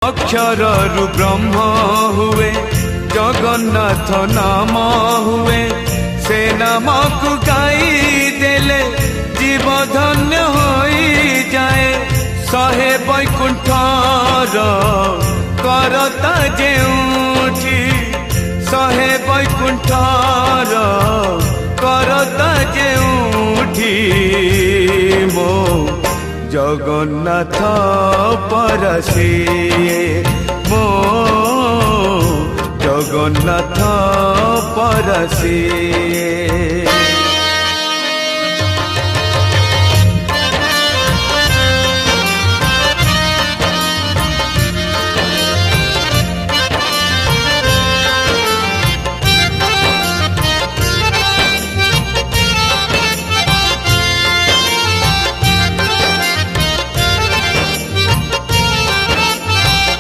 अक्षररु ब्रह्म हुए जगन्नाथ नाम हुए से नाम को गाई देले जीव धन्य होई जाए सहे वैकुंठर करता जेउठी सहे वैकुंठर करता जेउठी मो जगन्नाथ परसिए मो जगन्नाथ परसिए।